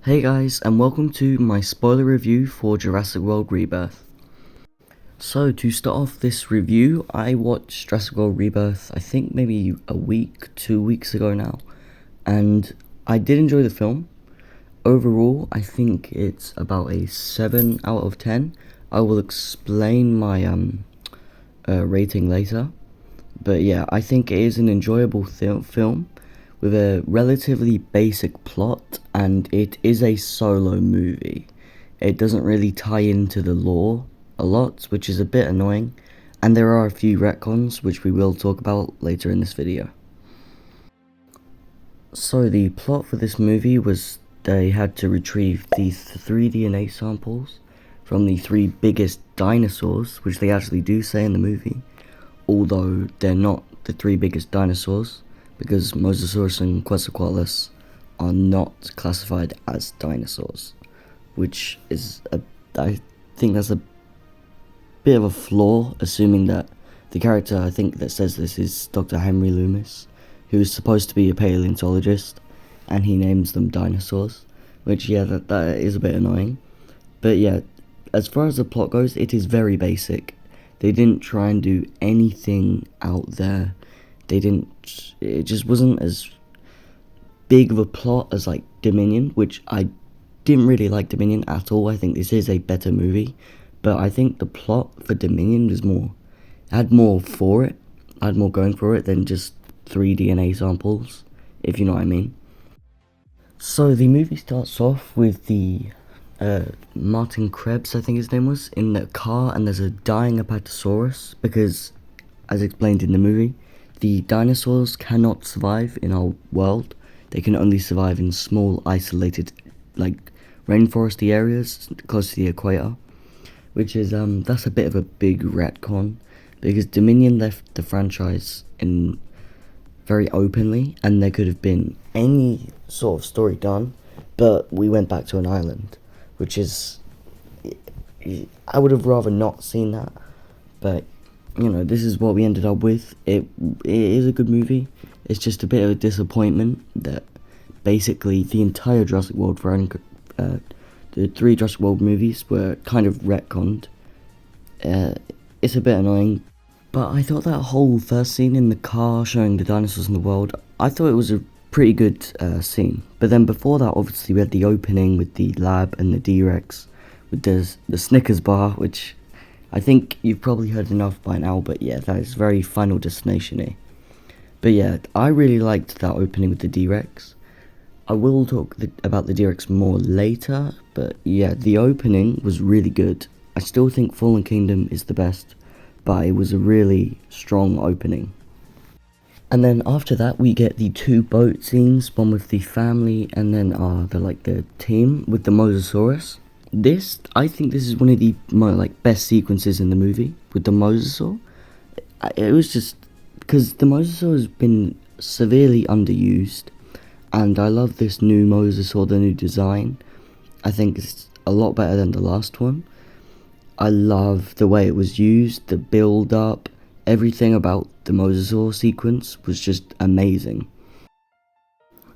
Hey guys, and welcome to my spoiler review for Jurassic World Rebirth. So to start off this review, I watched Jurassic World Rebirth I think maybe a week, 2 weeks ago now, and I did enjoy the film. Overall, I think it's about a 7 out of 10. I will explain my rating later, but yeah, I think it is an enjoyable film with a relatively basic plot, and it is a solo movie. It doesn't really tie into the lore a lot, which is a bit annoying, and there are a few retcons which we will talk about later in this video. So the plot for this movie was they had to retrieve these 3 DNA samples from the 3 biggest dinosaurs, which they actually do say in the movie, although they're not the 3 biggest dinosaurs, because Mosasaurus and Quetzalcoatlus are not classified as dinosaurs, which is I think that's a bit of a flaw, assuming that the character I think that says this is Dr. Henry Loomis, who is supposed to be a paleontologist, and he names them dinosaurs, which yeah, that is a bit annoying. But yeah, as far as the plot goes, it is very basic. They didn't try and do anything out there. It just wasn't as big of a plot as like Dominion, which I didn't really like Dominion at all. I think this is a better movie, but I think the plot for Dominion was had more for it, had more going for it than just 3 DNA samples, if you know what I mean. So the movie starts off with the Martin Krebs, I think his name was, in the car, and there's a dying Apatosaurus because, as explained in the movie, the dinosaurs cannot survive in our world. They can only survive in small, isolated, like, rainforesty areas close to the equator, which is, that's a bit of a big retcon, because Dominion left the franchise in very openly, and there could have been any sort of story done, but we went back to an island, which is, I would have rather not seen that, but you know, this is what we ended up with. It is a good movie. It's just a bit of a disappointment that basically the entire Jurassic World the 3 Jurassic World movies were kind of retconned. It's a bit annoying, but I thought that whole first scene in the car showing the dinosaurs in the world, I thought it was a pretty good scene. But then before that, obviously we had the opening with the lab and the D-Rex with the Snickers bar, which I think you've probably heard enough by now, but yeah, that is very Final Destination-y. But yeah, I really liked that opening with the D-Rex. I will talk about the D-Rex more later, but yeah, the opening was really good. I still think Fallen Kingdom is the best, but it was a really strong opening. And then after that, we get the 2 boat scenes, one with the family, and then the team with the Mosasaurus. I think this is one of the best sequences in the movie with the Mosasaur. It was just because the Mosasaur has been severely underused, and I love this new Mosasaur, the new design. I think it's a lot better than the last one. I love the way it was used, the build up, everything about the Mosasaur sequence was just amazing.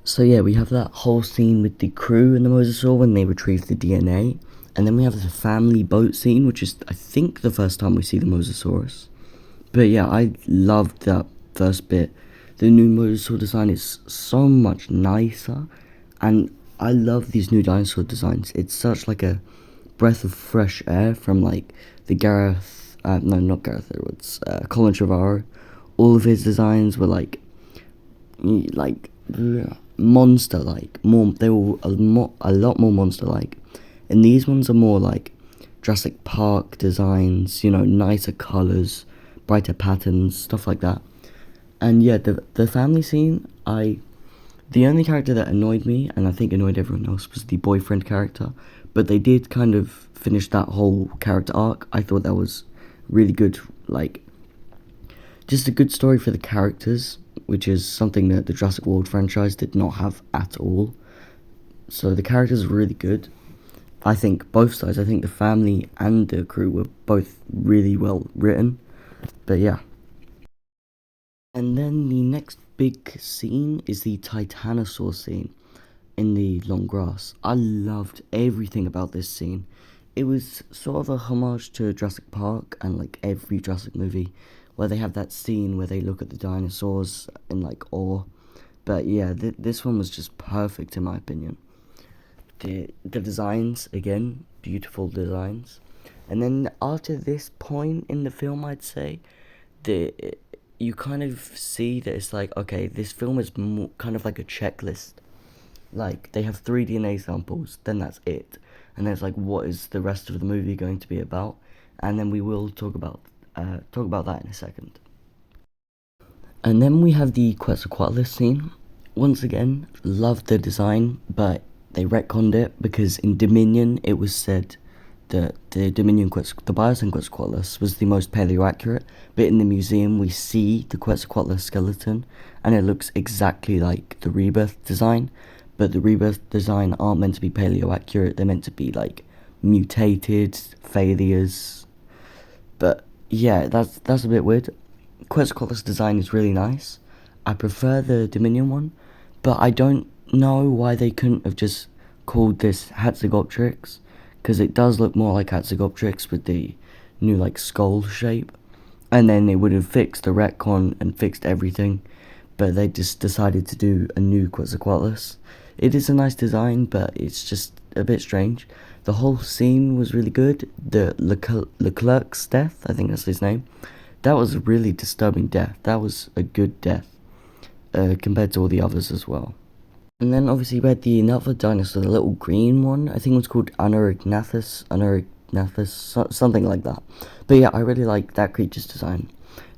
So yeah, we have that whole scene with the crew and the Mosasaur when they retrieve the DNA. And then we have the family boat scene, which is, I think, the first time we see the Mosasaurus. But yeah, I loved that first bit. The new Mosasaur design is so much nicer. And I love these new dinosaur designs. It's such like a breath of fresh air from like the not Gareth Edwards, Colin Trevorrow. All of his designs were like monster-like. They were a lot more monster-like, and these ones are more like Jurassic Park designs. You know, nicer colors, brighter patterns, stuff like that. And yeah, the family scene, the only character that annoyed me, and I think annoyed everyone else, was the boyfriend character. But they did kind of finish that whole character arc. I thought that was really good, like, just a good story for the characters, which is something that the Jurassic World franchise did not have at all. So the characters were really good. I think both sides, I think the family and the crew were both really well written. But yeah. And then the next big scene is the Titanosaur scene. in the long grass. I loved everything about this scene. It was sort of a homage to Jurassic Park and like every Jurassic movie where they have that scene where they look at the dinosaurs in like awe. But yeah, this one was just perfect in my opinion. The designs, again, beautiful designs. And then after this point in the film, I'd say, the you kind of see that it's like, okay, this film is more, kind of like a checklist. Like, they have 3 DNA samples, then that's it. And then it's like, what is the rest of the movie going to be about? And then we will talk about that in a second. And then we have the Quetzalcoatl scene. Once again, loved the design, but they retconned it because in Dominion it was said that the Biosyn Quetzalcoatlus was the most paleo-accurate, but in the museum we see the Quetzalcoatlus skeleton and it looks exactly like the Rebirth design, but the Rebirth design aren't meant to be paleo-accurate, they're meant to be like mutated failures. But yeah, that's a bit weird. Quetzalcoatlus design is really nice. I prefer the Dominion one, but I don't know why they couldn't have just called this Hatzegopteryx, because it does look more like Hatzegopteryx with the new like skull shape, and then it would have fixed the retcon and fixed everything, but they just decided to do a new Quetzalcoatlus. It is a nice design, but it's just a bit strange. The whole scene was really good. The Leclerc's death, I think that's his name, that was a really disturbing death. That was a good death, compared to all the others as well. And then obviously we had another dinosaur, the little green one. I think it was called Anorignathus, something like that. But yeah, I really like that creature's design.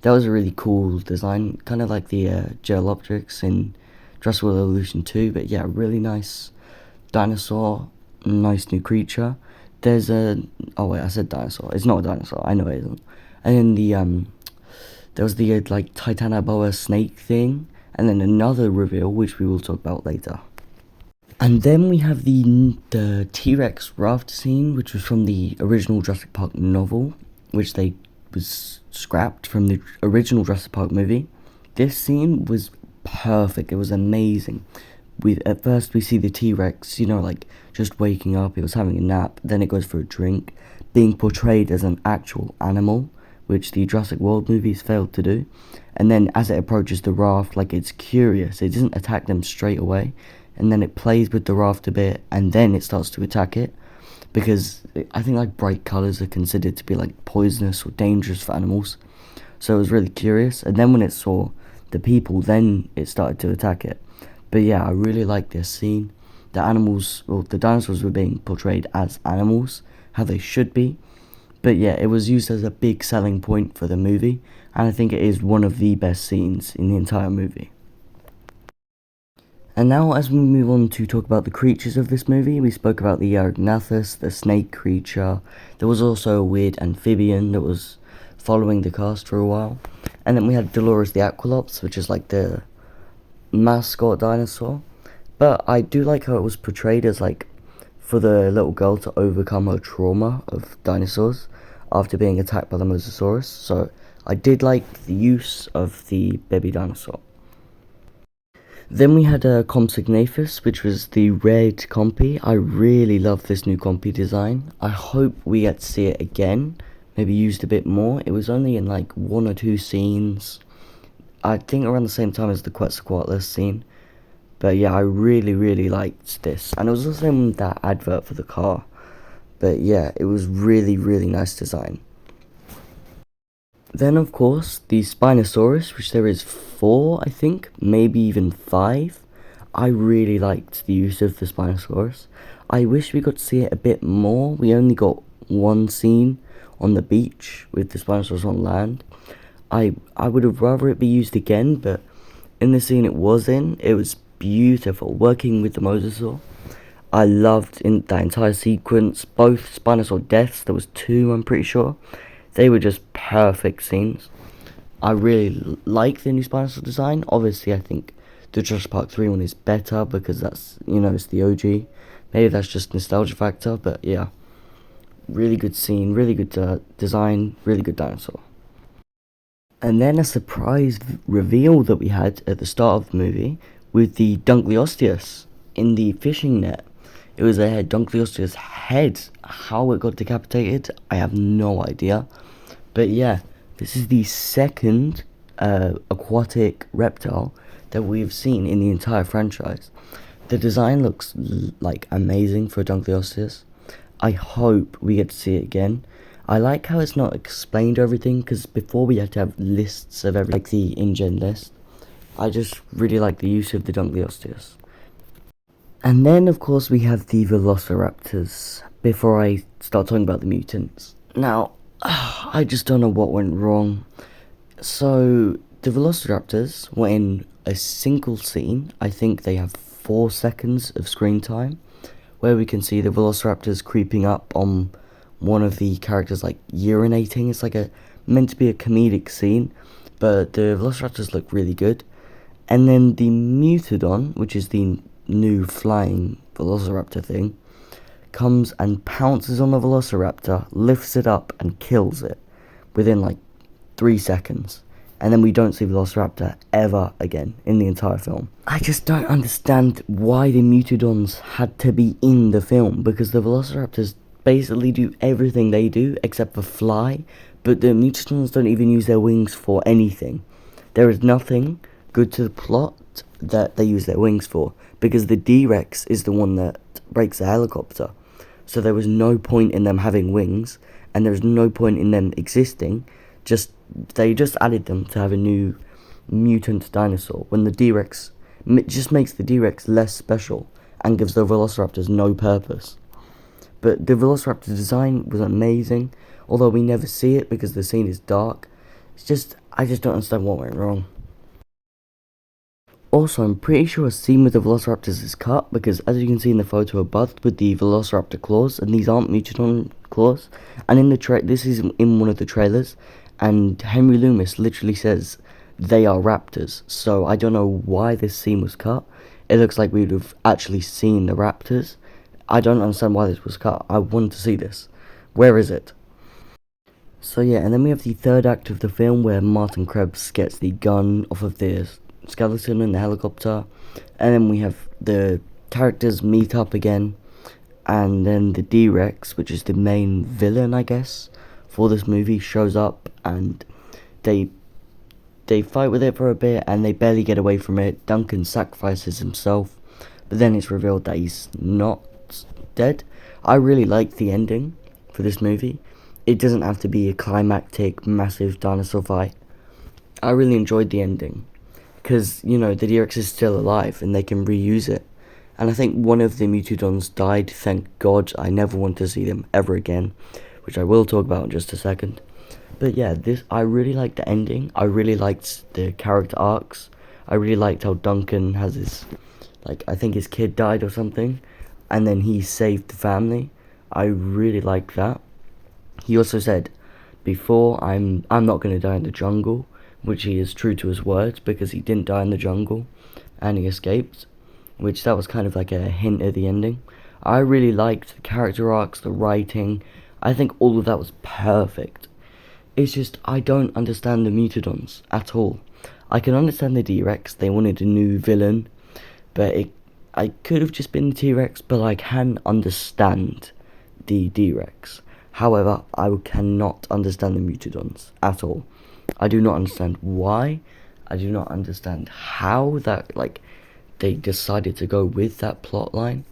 That was a really cool design, kind of like the Gelopteryx in Jurassic World Evolution 2. But yeah, really nice dinosaur, nice new creature. There's oh wait, I said dinosaur. It's not a dinosaur. I know it isn't. And then there was the like Titanoboa snake thing. And then another reveal, which we will talk about later. And then we have the T-Rex raft scene, which was from the original Jurassic Park novel, which they was scrapped from the original Jurassic Park movie. This scene was perfect. It was amazing. At first we see the T-Rex, like just waking up. It was having a nap. Then it goes for a drink, being portrayed as an actual animal, which the Jurassic World movies failed to do. And then as it approaches the raft, like it's curious, it doesn't attack them straight away, and then it plays with the raft a bit, and then it starts to attack it, because I think like bright colours are considered to be like poisonous or dangerous for animals. So it was really curious, and then when it saw the people, then it started to attack it. But yeah, I really like this scene. The dinosaurs were being portrayed as animals, how they should be. But yeah, it was used as a big selling point for the movie, and I think it is one of the best scenes in the entire movie. And now as we move on to talk about the creatures of this movie, we spoke about the Aragnathus, the snake creature. There was also a weird amphibian that was following the cast for a while. And then we had Dolores the Aqualops, which is like the mascot dinosaur. But I do like how it was portrayed as like for the little girl to overcome her trauma of dinosaurs after being attacked by the Mosasaurus. So I did like the use of the baby dinosaur. Then we had a Compsognathus, which was the red compy. I really love this new compy design. I hope we get to see it again, maybe used a bit more. It was only in like 1 or 2 scenes, I think around the same time as the Quetzalcoatlus scene. But yeah, I really liked this. And it was also in that advert for the car. But yeah, it was really nice design. Then of course, the Spinosaurus, which there is 4, I think, maybe even 5. I really liked the use of the Spinosaurus. I wish we got to see it a bit more. We only got 1 scene on the beach with the Spinosaurus on land. I would have rather it be used again, but in the scene it was beautiful, working with the Mosasaur. I loved in that entire sequence, both Spinosaur deaths, there was 2 I'm pretty sure. They were just perfect scenes. I really like the new Spinosaur design. Obviously I think the Jurassic Park 3 one is better because that's, it's the OG. Maybe that's just nostalgia factor, but yeah. Really good scene, really good design, really good dinosaur. And then a surprise reveal that we had at the start of the movie with the Dunkleosteus. in the fishing net, it was a Dunkleosteus head. How it got decapitated, I have no idea. But yeah, this is the second aquatic reptile that we've seen in the entire franchise. The design looks like amazing for Dunkleosteus. I hope we get to see it again. I like how it's not explained everything, because before we had to have lists of everything, like the InGen list. I just really like the use of the Dunkleosteus. And then, of course, we have the Velociraptors, before I start talking about the mutants. Now, I just don't know what went wrong. So, the Velociraptors were in a single scene. I think they have 4 seconds of screen time, where we can see the Velociraptors creeping up on one of the characters, like, urinating. It's like meant to be a comedic scene, but the Velociraptors look really good. And then the Mutodon, which is the new flying Velociraptor thing, comes and pounces on the Velociraptor, lifts it up, and kills it within like 3 seconds. And then we don't see Velociraptor ever again in the entire film. I just don't understand why the Mutodons had to be in the film, because the Velociraptors basically do everything they do except for fly, but the Mutodons don't even use their wings for anything. There is nothing good to the plot that they use their wings for, because the D-Rex is the one that breaks the helicopter. So there was no point in them having wings, and there's no point in them existing. They just added them to have a new mutant dinosaur, when the D-Rex just makes the D-Rex less special and gives the Velociraptors no purpose. But the Velociraptor design was amazing, although we never see it because the scene is dark. I just don't understand what went wrong. Also, I'm pretty sure a scene with the Velociraptors is cut, because as you can see in the photo above with the Velociraptor claws, and these aren't Mutodon claws, and in this is in one of the trailers, and Henry Loomis literally says they are raptors, so I don't know why this scene was cut. It looks like we would have actually seen the raptors. I don't understand why this was cut. I want to see this. Where is it? So yeah, and then we have the third act of the film, where Martin Krebs gets the gun off of the skeleton in the helicopter, and then we have the characters meet up again, and then the D-Rex, which is the main villain, I guess, for this movie, shows up, and they fight with it for a bit, and they barely get away from it. Duncan sacrifices himself, but then it's revealed that he's not dead. I really like the ending for this movie. It doesn't have to be a climactic, massive dinosaur fight. I really enjoyed the ending, because, you know, the D-Rex is still alive, and they can reuse it. And I think one of the Mutodons died, thank God. I never want to see them ever again, which I will talk about in just a second. But yeah, I really liked the ending. I really liked the character arcs. I really liked how Duncan has his, I think his kid died or something, and then he saved the family. I really liked that. He also said, before, I'm not going to die in the jungle, which he is true to his words, because he didn't die in the jungle, and he escaped, which that was kind of like a hint at the ending. I really liked the character arcs, the writing. I think all of that was perfect. It's just, I don't understand the Mutodons at all. I can understand the D-Rex, they wanted a new villain, but I could have just been the T-Rex, but I can understand the D-Rex. However, I cannot understand the Mutodons at all. I do not understand why. I do not understand how that, they decided to go with that plot line.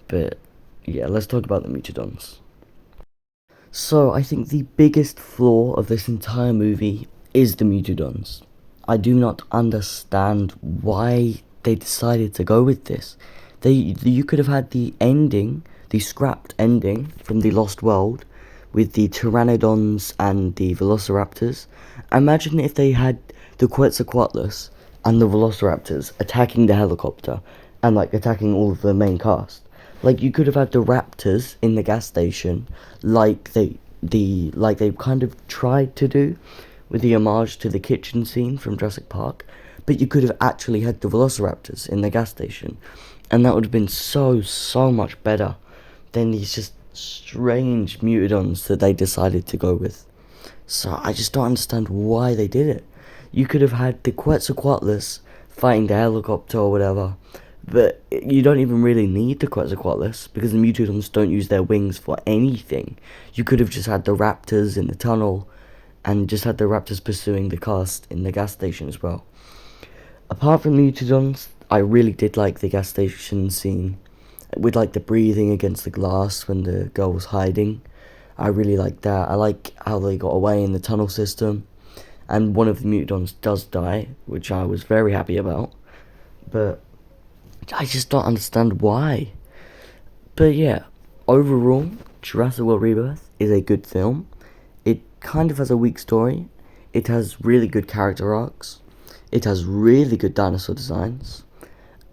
But yeah, let's talk about the Mutodons. So, I think the biggest flaw of this entire movie is the Mutodons. I do not understand why they decided to go with this. You could have had the ending, the scrapped ending from the Lost World, with the Pteranodons and the Velociraptors. Imagine if they had the Quetzalcoatlus and the Velociraptors attacking the helicopter and attacking all of the main cast. You could have had the raptors in the gas station, like they kind of tried to do with the homage to the kitchen scene from Jurassic Park, but you could have actually had the Velociraptors in the gas station, and that would have been so much better than these just strange Mutodons that they decided to go with. So I just don't understand why they did it. You could have had the Quetzalcoatlus fighting the helicopter or whatever, But you don't even really need the Quetzalcoatlus because the Mutodons don't use their wings for anything. You could have just had the raptors in the tunnel and just had the raptors pursuing the cast in the gas station as well. Apart from the Mutodons, I really did like the gas station scene with like the breathing against the glass when the girl was hiding. I really like that. I like how they got away in the tunnel system, and one of the Mutodons does die, which I was very happy about, but I just don't understand why. But yeah, overall, Jurassic World Rebirth is a good film. It kind of has a weak story. It has really good character arcs. It has really good dinosaur designs.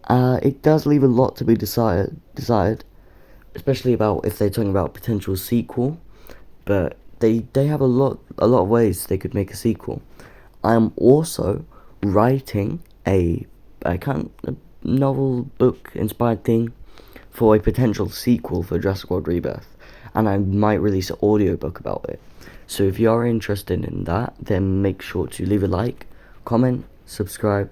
It does leave a lot to be desired, especially about if they're talking about potential sequel. But they have a lot of ways they could make a sequel. I am also writing a novel book inspired thing for a potential sequel for Jurassic World Rebirth, and I might release an audiobook about it. So if you are interested in that, then make sure to leave a like, comment, subscribe.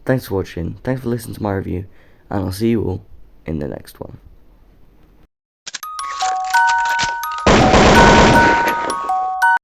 Thanks for watching, thanks for listening to my review, and I'll see you all in the next one.